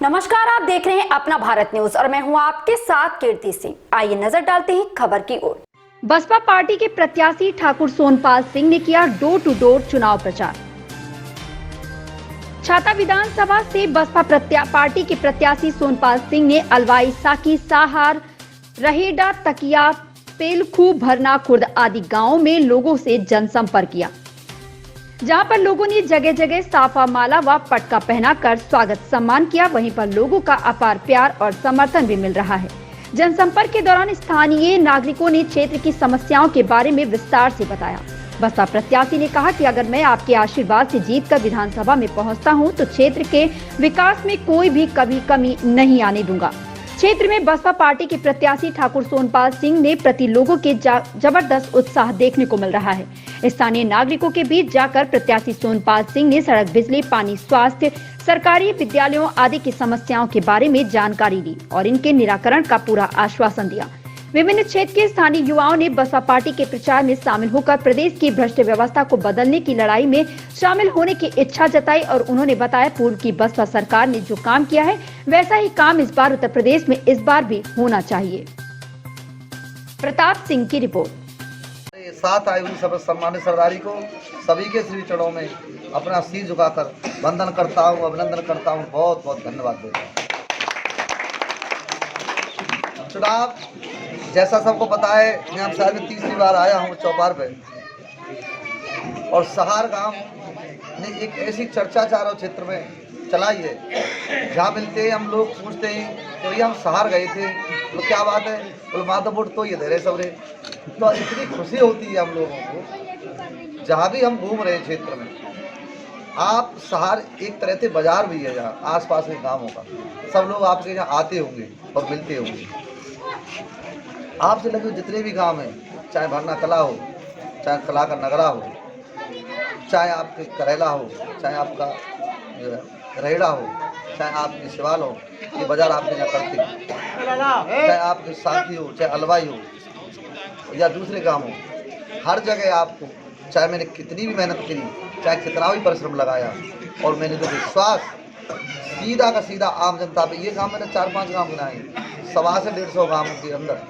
नमस्कार, आप देख रहे हैं अपना भारत न्यूज और मैं हूं आपके साथ कीर्ति सिंह। आइए नजर डालते हैं खबर की ओर। बसपा पार्टी के प्रत्याशी ठाकुर सोनपाल सिंह ने किया डोर टू डोर चुनाव प्रचार। छाता विधानसभा से बसपा पार्टी के प्रत्याशी सोनपाल सिंह ने अलवाई, साकी, साहार, रहेडा, तकिया, पेलखू, भरना, खुर्द आदि गांवों में लोगों से जनसंपर्क किया, जहां पर लोगों ने जगह जगह साफा, माला व पटका पहनाकर स्वागत सम्मान किया। वहीं पर लोगों का अपार प्यार और समर्थन भी मिल रहा है। जनसंपर्क के दौरान स्थानीय नागरिकों ने क्षेत्र की समस्याओं के बारे में विस्तार से बताया। बसपा प्रत्याशी ने कहा कि अगर मैं आपके आशीर्वाद से जीतकर विधानसभा में पहुंचता हूं तो क्षेत्र के विकास में कोई भी कभी कमी नहीं आने दूंगा। क्षेत्र में बसपा पार्टी के प्रत्याशी ठाकुर सोनपाल सिंह ने प्रति लोगों के जबरदस्त उत्साह देखने को मिल रहा है। स्थानीय नागरिकों के बीच जाकर प्रत्याशी सोनपाल सिंह ने सड़क, बिजली, पानी, स्वास्थ्य, सरकारी विद्यालयों आदि की समस्याओं के बारे में जानकारी दी और इनके निराकरण का पूरा आश्वासन दिया। विभिन्न क्षेत्र के स्थानीय युवाओं ने बसपा पार्टी के प्रचार में शामिल होकर प्रदेश की भ्रष्ट व्यवस्था को बदलने की लड़ाई में शामिल होने की इच्छा जताई और उन्होंने बताया पूर्व की बसपा सरकार ने जो काम किया है वैसा ही काम इस बार उत्तर प्रदेश में इस बार भी होना चाहिए। प्रताप सिंह की रिपोर्ट। साथ आई हुई सब सम्मानित सरदारी को सभी के श्री चरणों में अपना सिर झुकाकर वंदन करता हूँ, अभिनंदन करता हूँ, बहुत बहुत धन्यवाद देता हूँ। चुनाव जैसा सबको पता है, यहाँ शायद मैं तीसरी बार आया हूँ चौपार पे, और सहार गांव ने एक ऐसी चर्चा चारों क्षेत्र में चलाई है। जहाँ मिलते हैं हम लोग पूछते हैं कि भैया हम सहार गए थे, तो क्या बात है, बोले माधवपुर तो ये दे रहे सबरे। तो इतनी खुशी होती है हम लोगों को जहाँ भी हम घूम रहे हैं क्षेत्र में। आप सहार एक तरह से बाजार भी है, जहाँ आसपास के गाँवों का सब लोग आपके यहाँ आते होंगे और मिलते होंगे। आपसे लगे जितने भी गांव हैं, चाहे भरना कला हो, चाहे कला का नगरा हो, चाहे आपके करेला हो, चाहे आपका रहेड़ा हो, चाहे आपकी शिवाल हो, ये बाजार आपके यहाँ करते हैं। चाहे आपके साथी हो, चाहे अलवाई हो या दूसरे काम हो, हर जगह आपको, चाहे मैंने कितनी भी मेहनत करी, चाहे कितना भी परिश्रम लगाया, और मैंने जो विश्वास सीधा का सीधा आम जनता पे, ये काम मैंने 4-5 गाँव बनाए, 100 से 150 गाँव के अंदर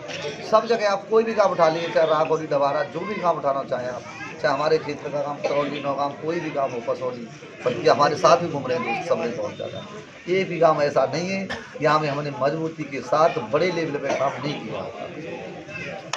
सब जगह आप कोई भी काम उठा लीजिए, चाहे राघौली, डबारा, जो भी काम उठाना चाहें आप, चाहे हमारे क्षेत्र का काम करौली, नौगाम, कोई भी काम हो, कसौली, बल्कि हमारे साथ भी घूम रहे हैं सब में बहुत ज़्यादा। एक भी काम ऐसा नहीं है यहाँ में हमने मजबूती के साथ बड़े लेवल पे काम नहीं किया,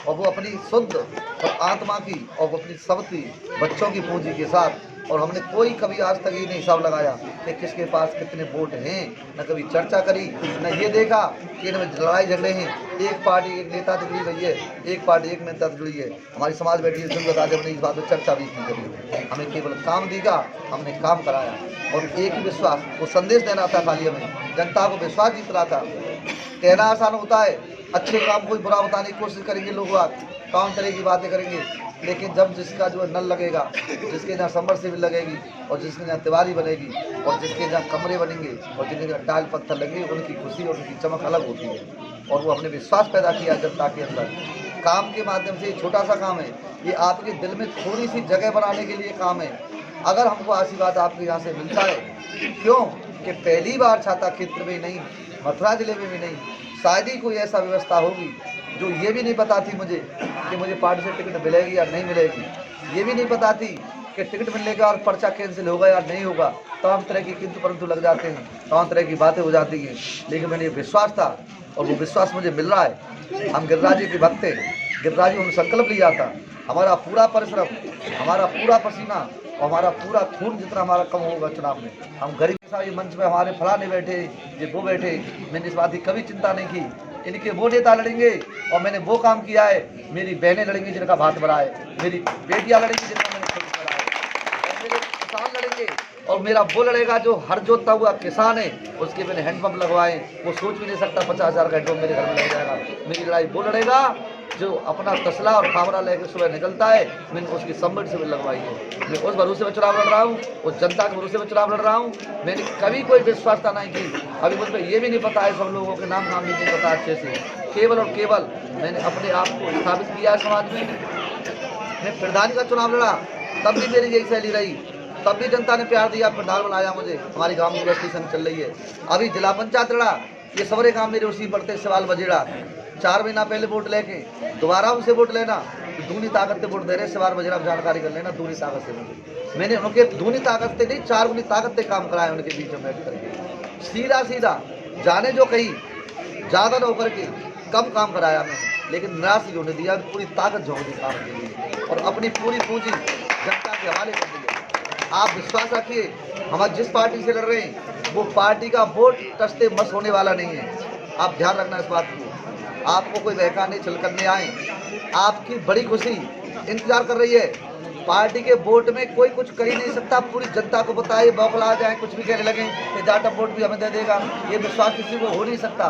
और वो अपनी शुद्ध और आत्मा की और अपनी सबकी बच्चों की पूंजी के साथ। और हमने कोई कभी आज तक ये नहीं हिसाब लगाया कि किसके पास कितने वोट हैं, न कभी चर्चा करी, न ये देखा कि इनमें लड़ाई झगड़े हैं। एक पार्टी एक नेता से जुड़ी हुई है, एक पार्टी एक नेता से जुड़ी है। हमारी समाज बैठी है, सुन बता, हमने इस बात पर चर्चा भी की करी। हमें केवल काम दिखा, हमने काम कराया, और एक ही विश्वास, वो संदेश देना था खाली हमें, जनता को विश्वास जीतना था। कहना आसान होता है, अच्छे काम कोई बुरा बताने की कोशिश करेंगे लोग, काम तरह की बातें करेंगे, लेकिन जब जिसका जो नल लगेगा, जिसके जहाँ सबमर्सिबल लगेगी, और जिसके जहाँ दीवारी बनेगी, और जिसके जहाँ कमरे बनेंगे, और जिनके जहाँ टाइल पत्थर लगेंगे, उनकी खुशी और उनकी चमक अलग होती है। और वो हमने विश्वास पैदा किया जनता के अंदर। काम के माध्यम से छोटा सा काम है, ये आपके दिल में थोड़ी सी जगह बनाने के लिए काम है। अगर हमको आशीर्वाद आपके यहाँ से मिलता है, क्यों कि पहली बार छाता क्षेत्र में नहीं, मथुरा जिले में भी नहीं, शायद ही कोई ऐसा व्यवस्था होगी जो ये भी नहीं पता थी मुझे कि मुझे पार्टी से टिकट मिलेगी या नहीं मिलेगी। ये भी नहीं पता थी कि टिकट मिलने का और पर्चा कैंसिल होगा या नहीं होगा। तमाम तरह की किंतु परंतु लग जाते हैं, तमाम तरह की बातें हो जाती हैं, लेकिन मैंने विश्वास था और वो विश्वास मुझे मिल रहा है। हम गिरिराज जी के भक्त थे, गिरिराज जी हमने संकल्प लिया था, हमारा पूरा परिश्रम, हमारा पूरा पसीना और हमारा पूरा खून जितना हमारा कम होगा चुनाव में, हम गरीब के साथ ये मंच में हमारे फलाने बैठे, ये वो बैठे, मैंने इस बात की कभी चिंता नहीं की। इनके वो नेता लड़ेंगे और मैंने वो काम किया है, मेरी बहनें लड़ेंगी जिनका भात भरा है, मेरी बेटियां लड़ेंगी जिनका मैंने खुद भरा है, और मेरे किसान लड़ेंगे, और मेरा वो लड़ेगा जो हर जोतता हुआ किसान है, उसके मैंने हैंडपम्प लगवाए, वो सोच भी नहीं सकता 50,000 का हैंडपम्प मेरे घर में लग जाएगा। मेरी लड़ाई वो लड़ेगा जो अपना तसला और खामरा लेकर सुबह निकलता है, मैंने उसकी सबमर्सिबल लगवाई है। मैं उस भरोसे में चुनाव लड़ रहा हूँ, उस जनता के भरोसे में चुनाव लड़ रहा हूँ। मैंने कभी कोई विश्वासता नहीं की। अभी मुझे ये भी नहीं पता है, सब लोगों के नाम भी नहीं पता अच्छे से। केवल और केवल मैंने अपने आप को स्थापित किया है समाज में। मैं प्रधानी का चुनाव लड़ा, तब भी मेरी यही शैली रही तब भी जनता ने प्यार दिया, प्रधान बनाया मुझे। हमारी गांव में रजिस्ट्रेशन चल रही है। अभी जिला पंचायत लड़ा, ये सवरे गांव मेरे उसी पड़ते सवाल बजेड़ा। 4 महीना पहले वोट लेके दोबारा उनसे वोट लेना, दूनी ताकत से वोट दे रहे। सवाल बजेड़ा जानकारी कर लेना, दूनी ताकत से मैंने उनके दूनी ताकत से नहीं 4 गुनी ताकत से काम कराया उनके बीच में बैठ करके। सीधा सीधा जाने जो कही ज़्यादा न होकर के कम काम कराया मैं, लेकिन निराश नहीं होने दिया। पूरी ताकत झोंक दी काम के लिए और अपनी पूरी पूंजी जनता के हवाले कर दी। आप विश्वास रखिए, हम जिस पार्टी से लड़ रहे हैं वो पार्टी का वोट टसते मस होने वाला नहीं है। आप ध्यान रखना इस बात को। आपको कोई बहका नहीं चल करने आए, आपकी बड़ी खुशी इंतजार कर रही है। पार्टी के वोट में कोई कुछ कह ही नहीं सकता। पूरी जनता को बताए, बौखला जाए, कुछ भी कहने लगे कि जाटा वोट भी हमें दे देगा, ये विश्वास किसी को हो नहीं सकता।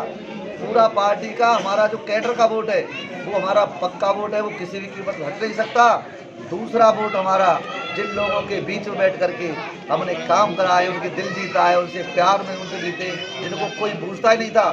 पूरा पार्टी का हमारा जो कैडर का वोट है वो हमारा पक्का वोट है, वो किसी भी कीमत हट नहीं सकता। दूसरा वोट हमारा जिन लोगों के बीच में बैठ करके हमने काम कराए, उनके दिल जीता है, उनसे प्यार में उनसे जीते, जिनको कोई पूछता ही नहीं था।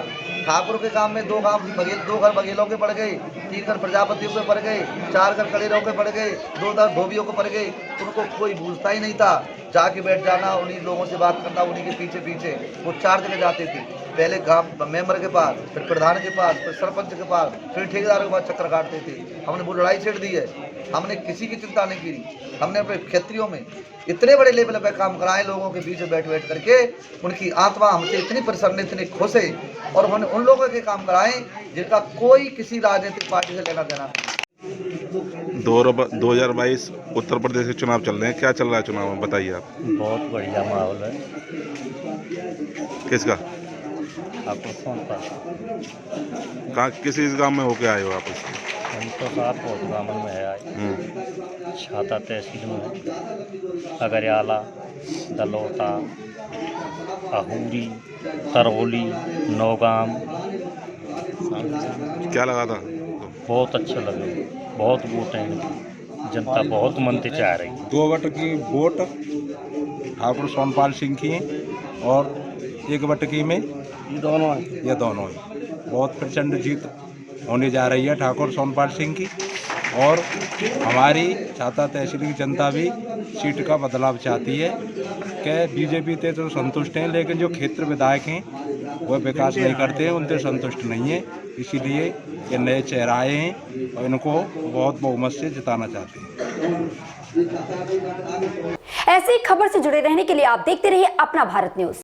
ठाकुर के काम में 2 घर बघेलों के पड़ गए, 3 घर प्रजापतियों के पड़ गए, 4 घर कलेरों के पड़ गए, 2 घर धोबियों के पड़ गए। उनको कोई पूछता ही नहीं था। जाके बैठ जाना, उन्हीं लोगों से बात करना, उन्हीं के पीछे पीछे वो 4 जगह जाते थे। पहले गांव मेंबर के पास, फिर प्रधान के पास, फिर सरपंच के पास, फिर ठेकेदारों के पास चक्कर काटते थे। हमने वो लड़ाई छेड़ दी है। हमने किसी की चिंता नहीं की। हमने अपने क्षेत्रियों में इतने बड़े लेवल पे काम कराए, लोगों के बीच में बैठ बैठ करके उनकी आत्मा हमसे इतनी प्रसन्न, इतनी खुश है। और हमने उन लोगों के काम कराए जिनका कोई किसी राजनीतिक पार्टी से लेना देना नहीं। 2022 उत्तर प्रदेश के चुनाव चल रहे हैं, क्या चल रहा है चुनाव में, बताइए आप। बहुत बढ़िया माहौल है। किसका? आपको सोनपाल कहाँ, किस इस गांव में होके आए हो आप? हम तो साहब बहुत गाँव में है आए। छाता तहसील में अगरयाला, दलोटा, अहूरी, तरौली, नौगाम। क्या लगा था? बहुत अच्छा लगे, बहुत वोट हैं इनकी, जनता बहुत मनते चाह रही। 2 वोट की वोट ठाकुर सोनपाल सिंह की और 1 वोट की में ये दोनों बहुत प्रचंड जीत होने जा रही है ठाकुर सोनपाल सिंह की। और हमारी छाता तहसील की जनता भी सीट का बदलाव चाहती है कि बीजेपी से तो संतुष्ट हैं, लेकिन जो क्षेत्र विधायक हैं वह विकास नहीं करते हैं, उनसे संतुष्ट नहीं है। इसीलिए ये नए चेहरे आए हैं और इनको बहुत बहुमत से जिताना चाहते हैं। ऐसी खबर से जुड़े रहने के लिए आप देखते रहिए अपना भारत न्यूज।